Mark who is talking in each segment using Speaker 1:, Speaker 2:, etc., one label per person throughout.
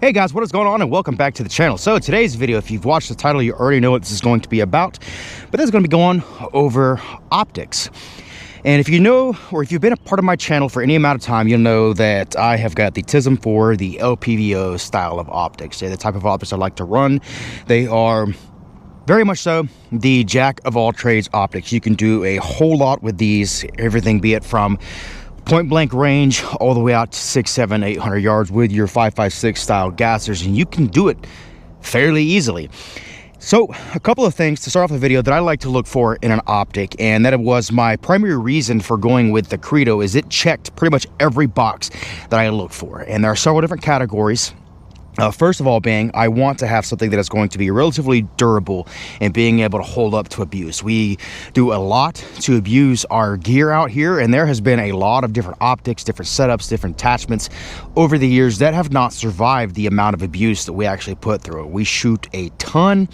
Speaker 1: Hey guys, what is going on, and welcome back to the channel. So today's video, if you've watched the title, you already know what this is going to be about, but this is going to be going over optics. And if you know, or if you've been a part of my channel for any amount of time, you'll know that I have got the TISM for the LPVO style of optics. They're the type of optics I like to run. They are very much so the jack of all trades optics. You can do a whole lot with these, everything be it from point blank range all the way out to 600, 700, 800 yards with your 5.56 style gassers, and you can do it fairly easily. So a couple of things to start off the video that I like to look for in an optic, and that was my primary reason for going with the Credo, is it checked pretty much every box that I look for. And there are several different categories. First of all being, I want to have something that is going to be relatively durable and being able to hold up to abuse. We do a lot to abuse our gear out here, and there has been a lot of different optics, different setups, different attachments over the years that have not survived the amount of abuse that we actually put through. We shoot a ton.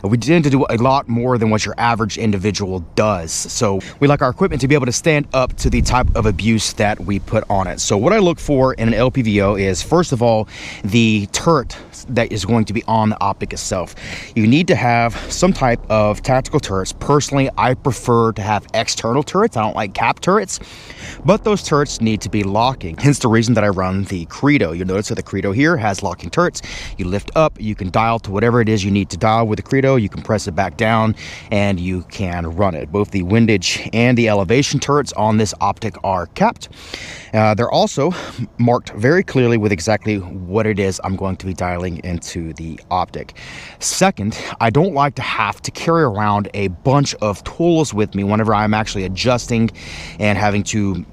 Speaker 1: We tend to do a lot more than what your average individual does. So we like our equipment to be able to stand up to the type of abuse that we put on it. So what I look for in an LPVO is, first of all, the turret that is going to be on the optic itself. You need to have some type of tactical turrets. Personally, I prefer to have external turrets. I don't like cap turrets, but those turrets need to be locking. Hence the reason that I run the Credo. You'll notice that the Credo here has locking turrets. You lift up, you can dial to whatever it is you need to dial with the Credo. You can press it back down and you can run it. Both the windage and the elevation turrets on this optic are capped. They're also marked very clearly with exactly what it is I'm going to be dialing into the optic. Second, I don't like to have to carry around a bunch of tools with me whenever I'm actually adjusting and having to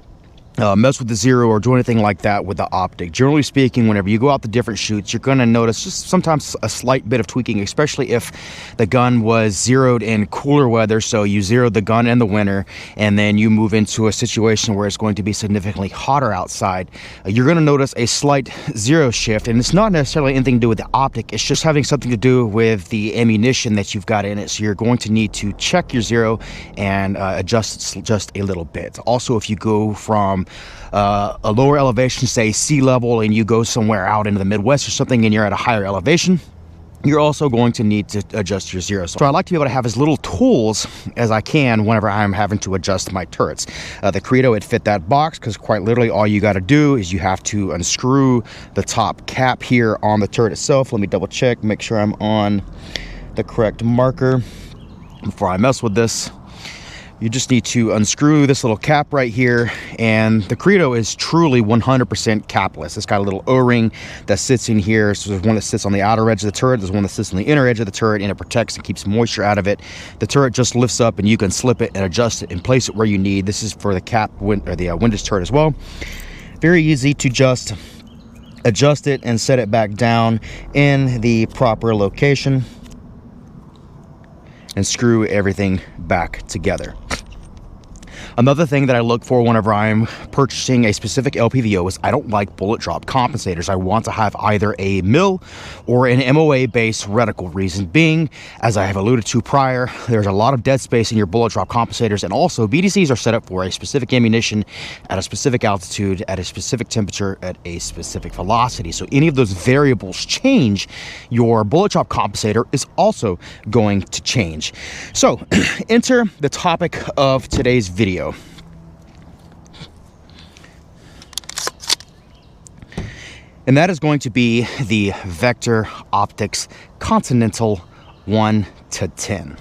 Speaker 1: mess with the zero or do anything like that with the optic. Generally speaking, whenever you go out the different shoots, you're going to notice just sometimes a slight bit of tweaking, especially if the gun was zeroed in cooler weather. So you zeroed the gun in the winter and then you move into a situation where it's going to be significantly hotter outside. You're going to notice a slight zero shift, and it's not necessarily anything to do with the optic. It's just having something to do with the ammunition that you've got in it. So you're going to need to check your zero and adjust it just a little bit. Also, if you go from a lower elevation, say sea level, and you go somewhere out into the Midwest or something and you're at a higher elevation, you're also going to need to adjust your zero. So I like to be able to have as little tools as I can whenever I'm having to adjust my turrets. The Credo, it fit that box because quite literally all you got to do is you have to unscrew the top cap here on the turret itself. Let me double check, make sure I'm on the correct marker before I mess with this. You just need to unscrew this little cap right here, and the Credo is truly 100% capless. It's got a little O-ring that sits in here. So there's one that sits on the outer edge of the turret, there's one that sits on the inner edge of the turret, and it protects and keeps moisture out of it. The turret just lifts up and you can slip it and adjust it and place it where you need. This is for the cap or the windage turret as well. Very easy to just adjust it and set it back down in the proper location and screw everything back together. Another thing that I look for whenever I'm purchasing a specific LPVO is I don't like bullet drop compensators. I want to have either a mil or an MOA based reticle. Reason being, as I have alluded to prior, there's a lot of dead space in your bullet drop compensators, and also BDCs are set up for a specific ammunition at a specific altitude, at a specific temperature, at a specific velocity. So any of those variables change, your bullet drop compensator is also going to change. So enter the topic of today's video. And that is going to be the Vector Optics Continental 1 to 10.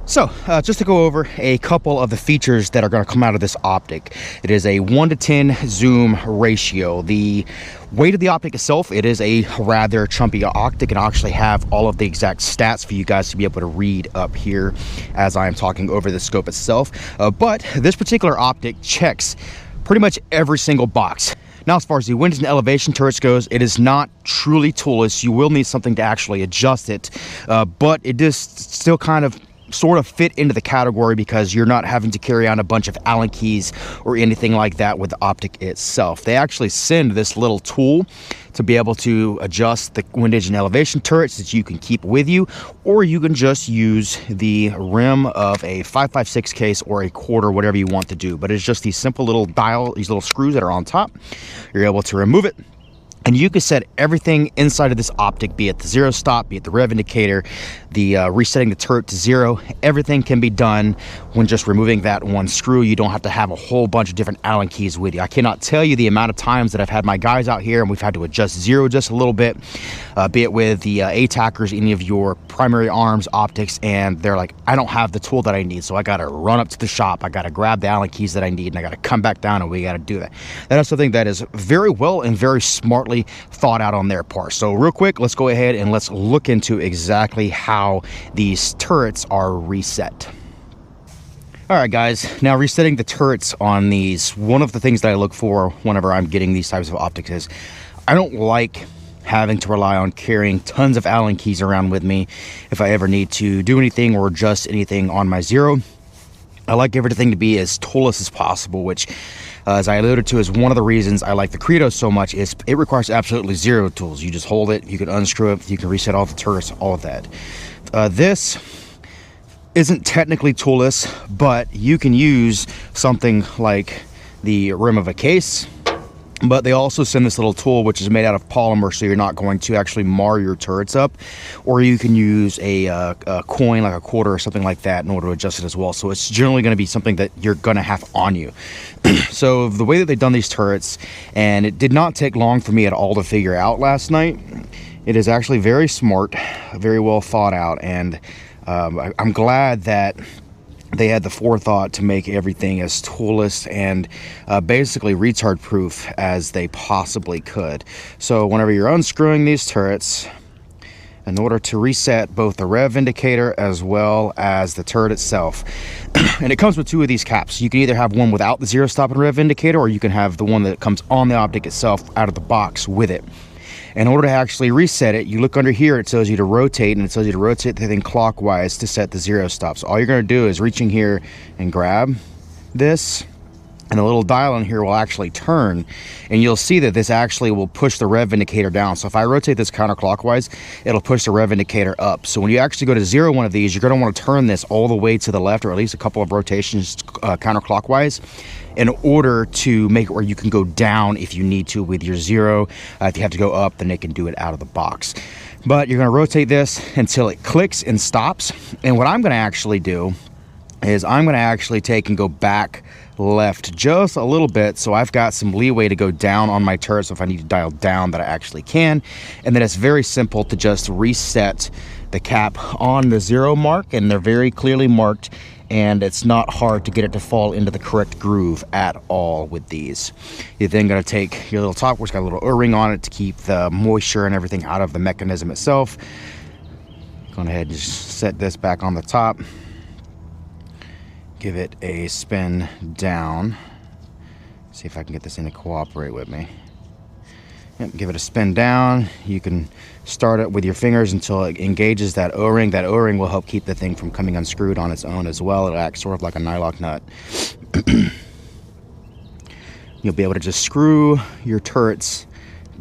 Speaker 1: So just to go over a couple of the features that are going to come out of this optic. It is a 1 to 10 zoom ratio. The weight of the optic itself, it is a rather chumpy optic, and I actually have all of the exact stats for you guys to be able to read up here as I am talking over the scope itself. But this particular optic checks pretty much every single box. Now, as far as the windage and elevation turrets goes, it is not truly toolless. You will need something to actually adjust it, but it is still kind of sort of fit into the category because you're not having to carry on a bunch of Allen keys or anything like that with the optic itself. They actually send this little tool to be able to adjust the windage and elevation turrets that you can keep with you, or you can just use the rim of a 5.56 case or a quarter, whatever you want to do. But it's just these simple little dial, these little screws that are on top. You're able to remove it And you can set everything inside of this optic, be it the zero stop, be it the rev indicator, the resetting the turret to zero. Everything can be done when just removing that one screw. You don't have to have a whole bunch of different Allen keys with you. I cannot tell you the amount of times that I've had my guys out here and we've had to adjust zero just a little bit, be it with the ATACers, any of your primary arms optics, and they're like, I don't have the tool that I need, so I got to run up to the shop, I got to grab the Allen keys that I need, and I got to come back down, and we got to do that. That is something that is very well and very smartly thought out on their part. So real quick, let's go ahead and let's look into exactly how these turrets are reset. All right, guys, now resetting the turrets on these, one of the things that I look for whenever I'm getting these types of optics is I don't like having to rely on carrying tons of Allen keys around with me if I ever need to do anything or adjust anything on my zero. I like everything to be as toolless as possible, which, as I alluded to, is one of the reasons I like the Credo so much. Is it requires absolutely zero tools. You just hold it, you can unscrew it, you can reset all the turrets, all of that. This isn't technically toolless, but you can use something like the rim of a case. But they also send this little tool which is made out of polymer, so you're not going to actually mar your turrets up. Or you can use a coin, like a quarter or something like that, in order to adjust it as well. So it's generally going to be something that you're going to have on you. So the way that they've done these turrets, and it did not take long for me at all to figure out last night, it is actually very smart, very well thought out, and I'm glad that they had the forethought to make everything as toolless and basically retard proof as they possibly could. So whenever you're unscrewing these turrets, in order to reset both the rev indicator as well as the turret itself, and it comes with two of these caps. You can either have one without the zero stop and rev indicator, or you can have the one that comes on the optic itself out of the box with it. In order to actually reset it, you look under here, it tells you to rotate, and it tells you to rotate the thing clockwise to set the zero stop. So all you're going to do is reach in here and grab this, and the little dial in here will actually turn, and you'll see that this actually will push the rev indicator down. So if I rotate this counterclockwise, it'll push the rev indicator up. So when you actually go to zero one of these, you're going to want to turn this all the way to the left, or at least a couple of rotations counterclockwise, in order to make it where you can go down if you need to with your zero. If you have to go up, then it can do it out of the box. But you're going to rotate this until it clicks and stops. And what I'm going to actually do is I'm going to actually take and go back left just a little bit, so I've got some leeway to go down on my turret. So if I need to dial down, that I actually can. And then it's very simple to just reset the cap on the zero mark, and they're very clearly marked, and it's not hard to get it to fall into the correct groove at all with these. You're then going to take your little top, which got a little O-ring on it to keep the moisture and everything out of the mechanism itself. Go ahead and just set this back on the top. Give it a spin down. See if I can get this thing to cooperate with me. Yep, give it a spin down. You can start it with your fingers until it engages that O-ring. That O-ring will help keep the thing from coming unscrewed on its own as well. It'll act sort of like a nylock nut. You'll be able to just screw your turrets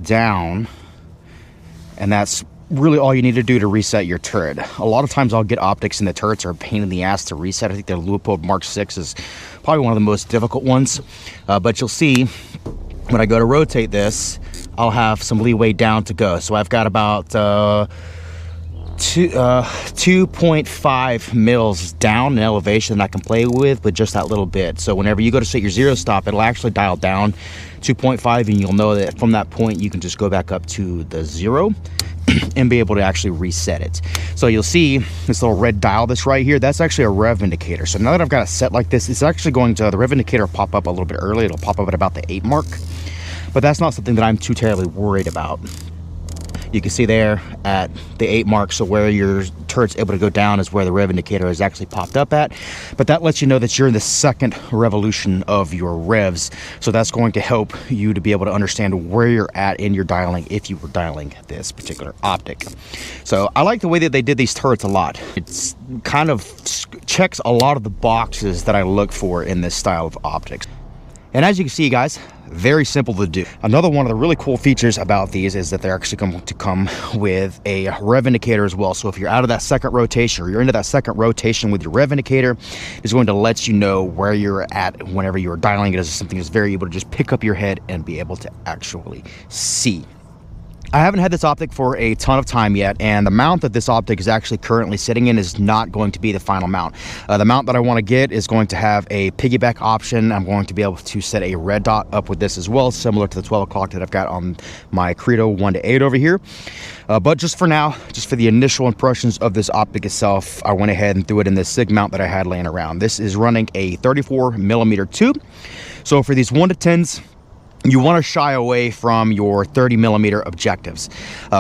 Speaker 1: down, and that's really all you need to do to reset your turret. A lot of times I'll get optics and the turrets are a pain in the ass to reset. I think the Leupold Mark 6 is probably one of the most difficult ones. But you'll see when I go to rotate this, I'll have some leeway down to go. So I've got about 2.5 mils down in elevation that I can play with just that little bit. So whenever you go to set your zero stop, it'll actually dial down 2.5, and you'll know that from that point you can just go back up to the zero and be able to actually reset it. So you'll see this little red dial that's right here, that's actually a rev indicator. So now that I've got it set like this, it's actually going to, the rev indicator will pop up a little bit early. It'll pop up at about the 8 mark, but that's not something that I'm too terribly worried about. You can see there at the 8 mark, so where your turret's able to go down is where the rev indicator is actually popped up at. But that lets you know that you're in the second revolution of your revs. So that's going to help you to be able to understand where you're at in your dialing if you were dialing this particular optic. So I like the way that they did these turrets a lot. It's kind of checks a lot of the boxes that I look for in this style of optics. And as you can see, guys, very simple to do. Another one of the really cool features about these is that they're actually going to come with a rev indicator as well. So if you're out of that second rotation, or you're into that second rotation with your rev indicator, it's going to let you know where you're at whenever you're dialing it as something that's very able to just pick up your head and be able to actually see. I haven't had this optic for a ton of time yet, and the mount that this optic is actually currently sitting in is not going to be the final mount. The mount that I want to get is going to have a piggyback option. I'm going to be able to set a red dot up with this as well, similar to the 12 o'clock that I've got on my Credo 1-8 over here. But just for now, just for the initial impressions of this optic itself, I went ahead and threw it in this SIG mount that I had laying around. This is running a 34mm tube. So for these 1-10s, you want to shy away from your 30mm objectives.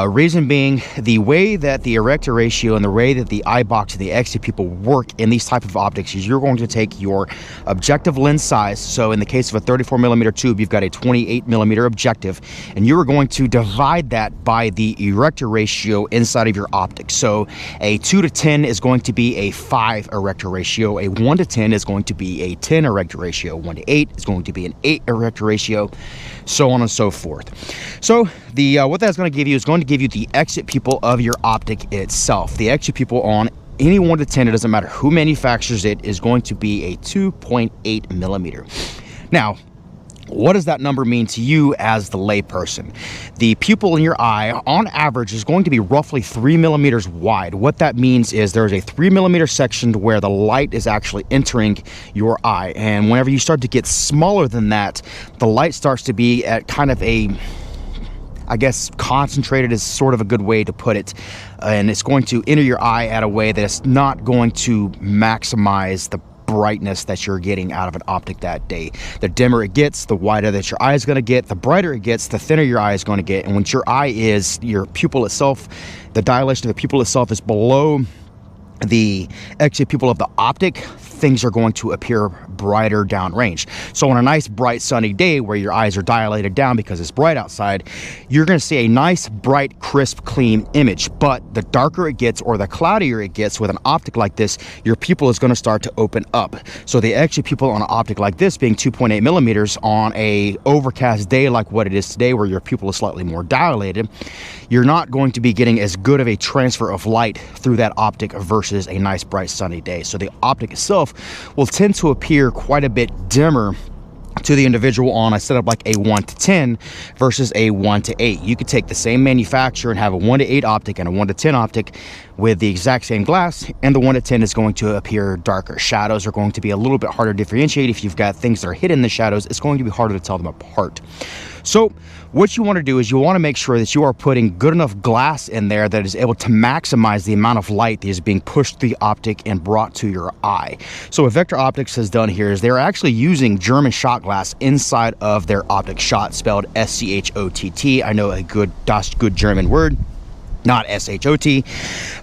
Speaker 1: Reason being, the way that the erector ratio and the way that the eye box and the XT pupil work in these type of optics is you're going to take your objective lens size. So in the case of a 34mm tube, you've got a 28mm objective, and you are going to divide that by the erector ratio inside of your optic. So a 2:10 is going to be a 5 erector ratio. A 1:10 is going to be a 10 erector ratio. 1:8 is going to be an 8 erector ratio, so on and so forth. So the what that's going to give you is going to give you the exit pupil of your optic itself. The exit pupil on any 1-10, it doesn't matter who manufactures it, is going to be a 2.8mm. Now, what does that number mean to you as the layperson? The pupil in your eye, on average, is going to be roughly 3mm wide. What that means is there's a 3mm section where the light is actually entering your eye. And whenever you start to get smaller than that, the light starts to be at kind of a, I guess, concentrated is sort of a good way to put it. And it's going to enter your eye at a way that it's not going to maximize the brightness that you're getting out of an optic that day. The dimmer it gets, the wider that your eye is going to get. The brighter it gets, the thinner your eye is going to get. And once your eye is, your pupil itself, the dilation of the pupil itself is below the exit pupil of the optic, things are going to appear brighter downrange. So on a nice bright sunny day where your eyes are dilated down because it's bright outside, you're going to see a nice bright crisp clean image. But the darker it gets or the cloudier it gets with an optic like this, your pupil is going to start to open up. So the exit pupil on an optic like this being 2.8mm on a overcast day like what it is today, where your pupil is slightly more dilated, you're not going to be getting as good of a transfer of light through that optic versus a nice bright sunny day. So the optic itself will tend to appear quite a bit dimmer to the individual on a setup like a 1-10 versus a 1-8. You could take the same manufacturer and have a 1-8 optic and a 1-10 optic with the exact same glass, and the 1-10 is going to appear darker. Shadows are going to be a little bit harder to differentiate. If you've got things that are hidden in the shadows, it's going to be harder to tell them apart. So what you want to do is you want to make sure that you are putting good enough glass in there that is able to maximize the amount of light that is being pushed through the optic and brought to your eye. So what Vector Optics has done here is they're actually using German shot glass inside of their optic shot, spelled SCHOTT. I know a good German word, not S-H-O-T,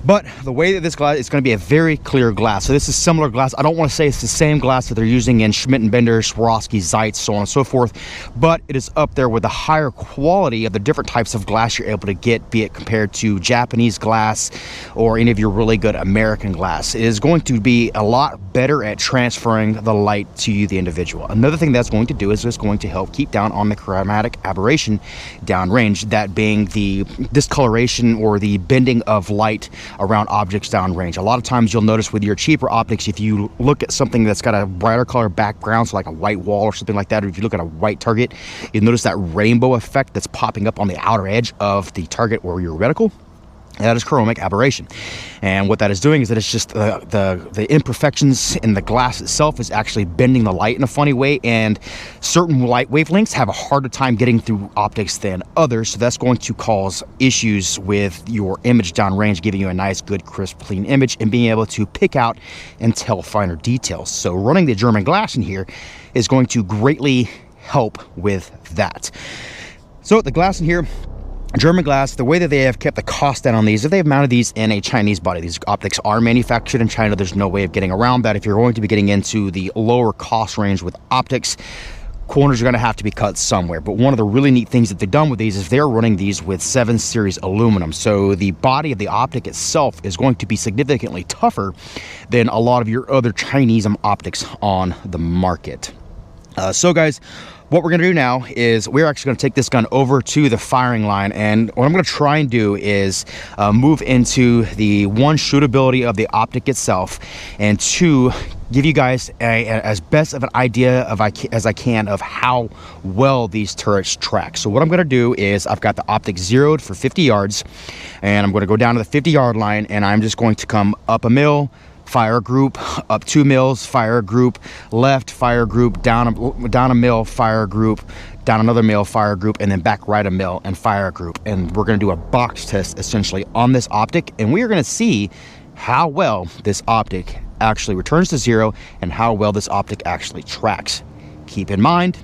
Speaker 1: but the way that this glass is going to be a very clear glass. So this is similar glass. I don't want to say it's the same glass that they're using in Schmidt & Bender, Swarovski, Zeitz, so on and so forth, but it is up there with the higher quality of the different types of glass you're able to get, be it compared to Japanese glass or any of your really good American glass. It is going to be a lot better at transferring the light to you, the individual. Another thing that's going to do is it's going to help keep down on the chromatic aberration downrange, that being the discoloration or the bending of light around objects downrange. A lot of times you'll notice with your cheaper optics, if you look at something that's got a brighter color background, so like a white wall or something like that, or if you look at a white target, you'll notice that rainbow effect that's popping up on the outer edge of the target or your reticle. That is chromatic aberration. And what that is doing is that it's just the imperfections in the glass itself is actually bending the light in a funny way, and certain light wavelengths have a harder time getting through optics than others, so that's going to cause issues with your image downrange, giving you a nice, good, crisp, clean image and being able to pick out and tell finer details. So running the German glass in here is going to greatly help with that. So the glass in here, German glass, the way that they have kept the cost down on these, if they've mounted these in a Chinese body, these optics are manufactured in China. There's no way of getting around that. If you're going to be getting into the lower cost range with optics, corners are going to have to be cut somewhere. But one of the really neat things that they've done with these is they're running these with 7 series aluminum. So the body of the optic itself is going to be significantly tougher than a lot of your other Chinese optics on the market. So guys, what we're going to do now is we're actually going to take this gun over to the firing line, and what I'm going to try and do is move into the one, shootability of the optic itself, and 2, give you guys as best of an idea as I can of how well these turrets track. So what I'm going to do is I've got the optic zeroed for 50 yards, and I'm going to go down to the 50-yard line, and I'm just going to come up a mill, fire a group, up 2 mills, fire a group, left, fire a group, down a mill, fire a group, down another mill, fire a group, and then back right a mill and fire a group. And we're going to do a box test essentially on this optic, and we are going to see how well this optic actually returns to zero and how well this optic actually tracks. Keep in mind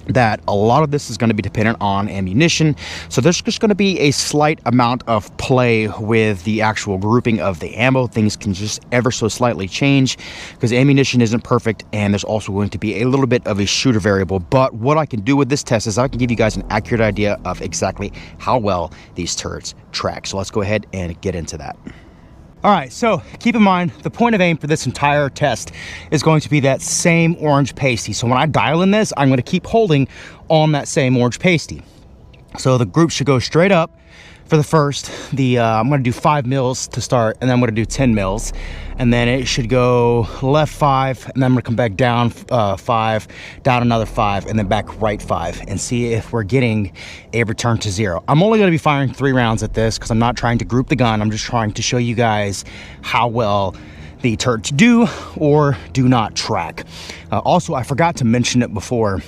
Speaker 1: that a lot of this is going to be dependent on ammunition, so there's just going to be a slight amount of play with the actual grouping of the ammo. Things can just ever so slightly change because ammunition isn't perfect, and there's also going to be a little bit of a shooter variable. But what I can do with this test is I can give you guys an accurate idea of exactly how well these turrets track. So let's go ahead and get into that. All right, so keep in mind, the point of aim for this entire test is going to be that same orange pasty. So when I dial in this, I'm going to keep holding on that same orange pasty. So the group should go straight up for the first. I'm going to do 5 mils to start, and then I'm going to do 10 mils. And then it should go left 5, and then I'm going to come back down 5, down another 5, and then back right 5, and see if we're getting a return to zero. I'm only going to be firing 3 rounds at this because I'm not trying to group the gun. I'm just trying to show you guys how well the turrets do or do not track. Also, I forgot to mention it before.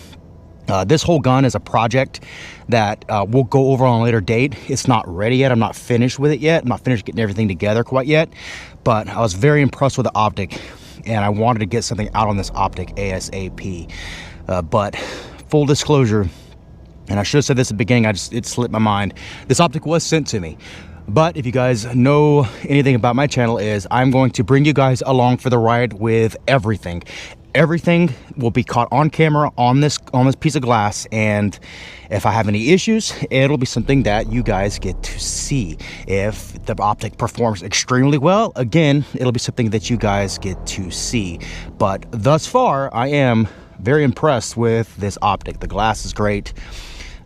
Speaker 1: This whole gun is a project that we'll go over on a later date. It's not ready yet. I'm not finished with it yet. I'm not finished getting everything together quite yet. But I was very impressed with the optic, and I wanted to get something out on this optic ASAP. But full disclosure, and I should have said this at the beginning, it slipped my mind. This optic was sent to me. But if you guys know anything about my channel, is I'm going to bring you guys along for the ride with everything. Everything will be caught on camera on this piece of glass, and if I have any issues, it'll be something that you guys get to see. If the optic performs extremely well, again, it'll be something that you guys get to see. But thus far, I am very impressed with this optic. The glass is great.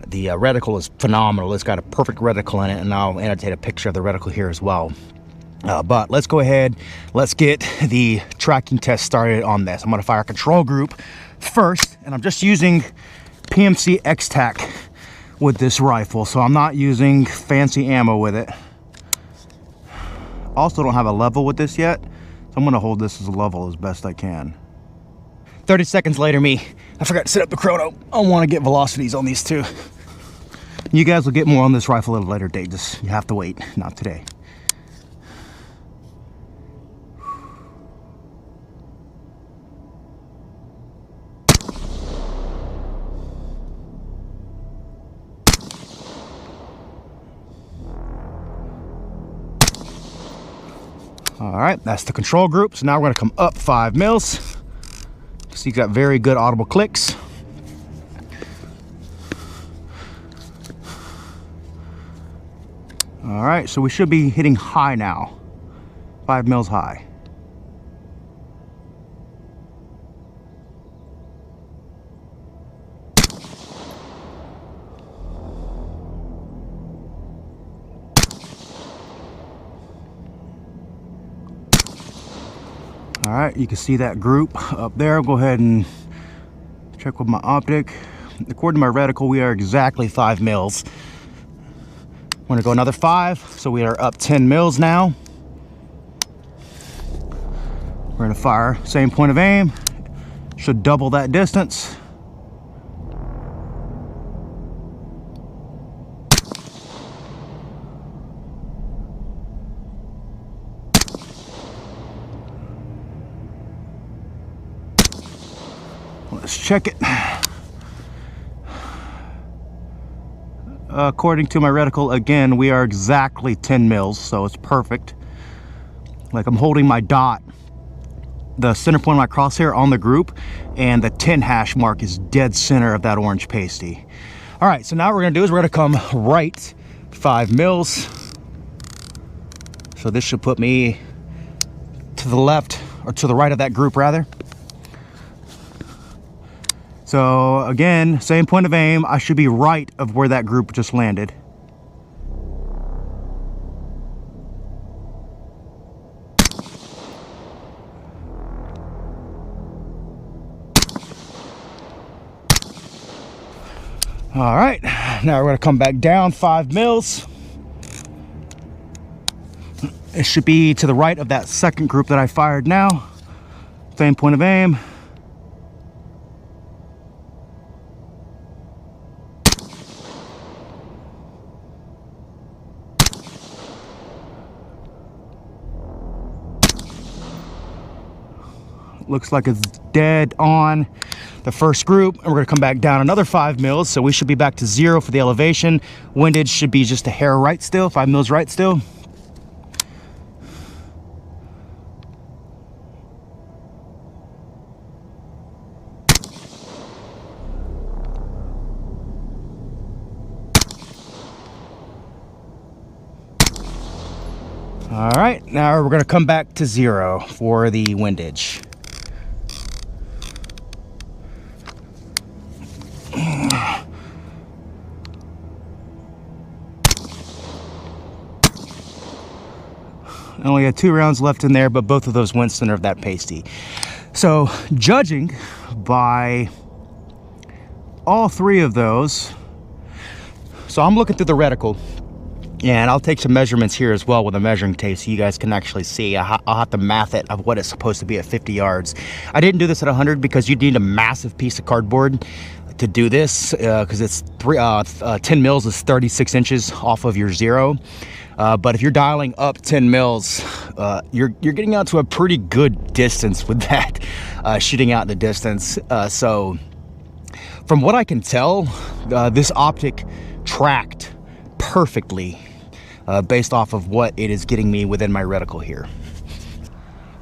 Speaker 1: The reticle is phenomenal. It's got a perfect reticle in it, and I'll annotate a picture of the reticle here as well. But let's go ahead, let's get the tracking test started on this. I'm going to fire a control group first, and I'm just using PMC X-Tac with this rifle, so I'm not using fancy ammo with it. Also don't have a level with this yet, so I'm going to hold this as a level as best I can. 30 seconds later, I forgot to set up the chrono. I want to get velocities on these two. You guys will get more on this rifle at a later date, just you have to wait, not today. All right, that's the control group. So now we're gonna come up 5 mils. So you got very good audible clicks. All right, so we should be hitting high now. 5 mils high. All right, you can see that group up there. I'll go ahead and check with my optic. According to my reticle, we are exactly 5 mils. I'm gonna go another 5, so we are up 10 mils now. We're gonna fire, same point of aim. Should double that distance. Let's check it. According to my reticle, again, we are exactly 10 mils, so it's perfect. Like I'm holding my dot, the center point of my crosshair on the group, and the 10 hash mark is dead center of that orange pasty. All right, so now what we're gonna do is we're gonna come right 5 mils. So this should put me to the left, or to the right of that group rather. So again, same point of aim. I should be right of where that group just landed. All right, now we're gonna come back down 5 mils. It should be to the right of that second group that I fired now. Same point of aim. Looks like it's dead on the first group, and we're gonna come back down another 5 mils, so we should be back to 0 for the elevation. Windage should be just a hair right still, 5 mils right still. All right, now we're gonna come back to 0 for the windage. I only had 2 rounds left in there, but both of those went center of that pasty. So judging by all 3 of those, so I'm looking through the reticle, and I'll take some measurements here as well with a measuring tape so you guys can actually see. I'll have to math it of what it's supposed to be at 50 yards. I didn't do this at 100 because you need a massive piece of cardboard to do this, because it's 10 mils is 36 inches off of your 0. But if you're dialing up 10 mils, you're getting out to a pretty good distance with that, shooting out the distance. So from what I can tell, this optic tracked perfectly based off of what it is getting me within my reticle here.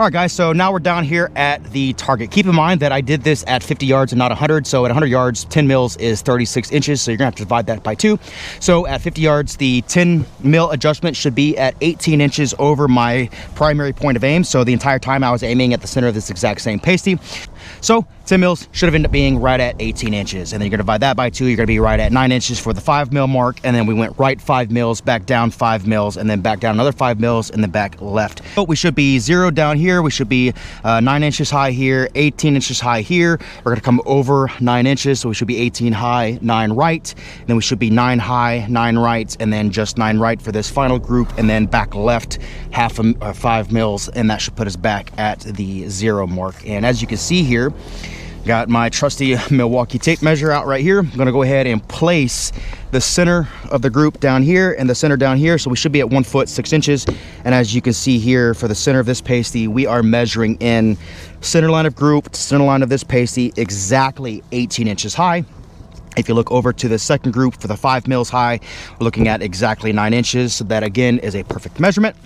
Speaker 1: All right, guys, so now we're down here at the target. Keep in mind that I did this at 50 yards and not 100. So at 100 yards, 10 mils is 36 inches. So you're gonna have to divide that by 2. So at 50 yards, the 10 mil adjustment should be at 18 inches over my primary point of aim. So the entire time I was aiming at the center of this exact same pasty. So 10 mils should have ended up being right at 18 inches. And then you're gonna divide that by 2. You're gonna be right at 9 inches for the 5 mil mark. And then we went right 5 mils, back down 5 mils, and then back down another 5 mils, and then back left. So we should be 0 down here. We should be 9 inches high here, 18 inches high here. We're gonna come over 9 inches, so we should be 18 high, 9 right. And then we should be 9 high, 9 right, and then just 9 right for this final group, and then back left half 5 mils, and that should put us back at the 0 mark. And as you can see here, got my trusty Milwaukee tape measure out right here. I'm gonna go ahead and place the center of the group down here and the center down here. So we should be at 1 foot 6 inches. And as you can see here, for the center of this pasty, we are measuring in center line of group to center line of this pasty, exactly 18 inches high. If you look over to the second group for the 5 mils high, we're looking at exactly 9 inches. So that again is a perfect measurement.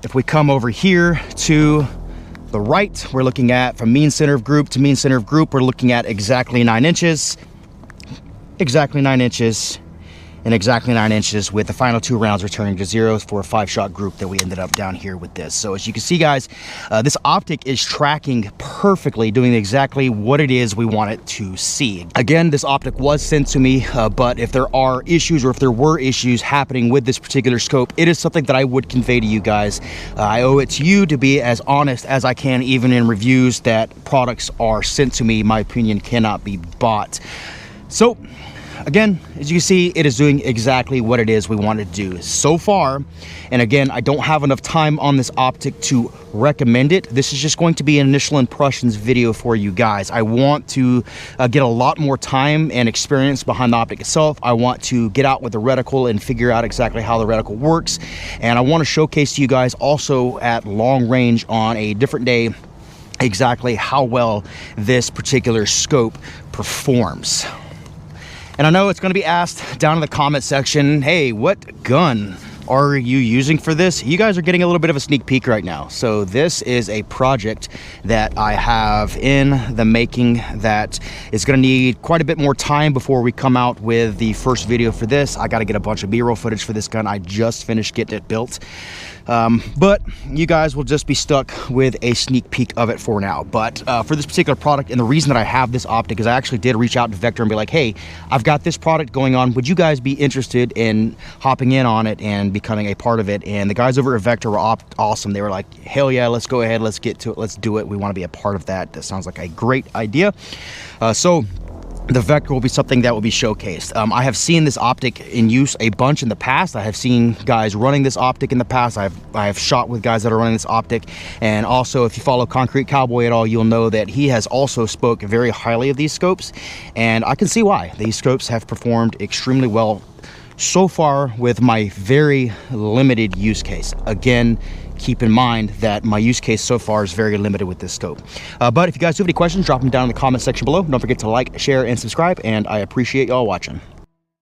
Speaker 1: If we come over here to the right, we're looking at from mean center of group to mean center of group, we're looking at exactly 9 inches, exactly 9 inches, and exactly 9 inches, with the final 2 rounds returning to 0 for a 5-shot group that we ended up down here with this. So as you can see, guys, this optic is tracking perfectly, doing exactly what it is we want it to see. Again, this optic was sent to me, but if there are issues, or if there were issues happening with this particular scope, it is something that I would convey to you guys. I owe it to you to be as honest as I can, even in reviews that products are sent to me. My opinion cannot be bought. So again, as you can see, it is doing exactly what it is we want to do so far. And again, I don't have enough time on this optic to recommend it. This is just going to be an initial impressions video for you guys. I want to get a lot more time and experience behind the optic itself. I want to get out with the reticle and figure out exactly how the reticle works. And I want to showcase to you guys also at long range on a different day exactly how well this particular scope performs. And I know it's going to be asked down in the comment section, hey, what gun are you using for this? You guys are getting a little bit of a sneak peek right now. So this is a project that I have in the making that is going to need quite a bit more time before we come out with the first video for this. I got to get a bunch of B-roll footage for this gun. I just finished getting it built. But you guys will just be stuck with a sneak peek of it for now. But for this particular product, and the reason that I have this optic is I actually did reach out to Vector and be like, hey, I've got this product going on. Would you guys be interested in hopping in on it and becoming a part of it? And the guys over at Vector were awesome. They were like, hell yeah, let's go ahead, let's get to it, let's do it. We want to be a part of that. That sounds like a great idea. So the Vector will be something that will be showcased. I have seen this optic in use a bunch in the past. I have seen guys running this optic in the past. I have shot with guys that are running this optic. And also, if you follow Concrete Cowboy at all, you'll know that he has also spoke very highly of these scopes. And I can see why. These scopes have performed extremely well so far with my very limited use case. Again, keep in mind that my use case so far is very limited with this scope. But if you guys do have any questions, drop them down in the comment section below. Don't forget to like, share, and subscribe, and I appreciate y'all watching.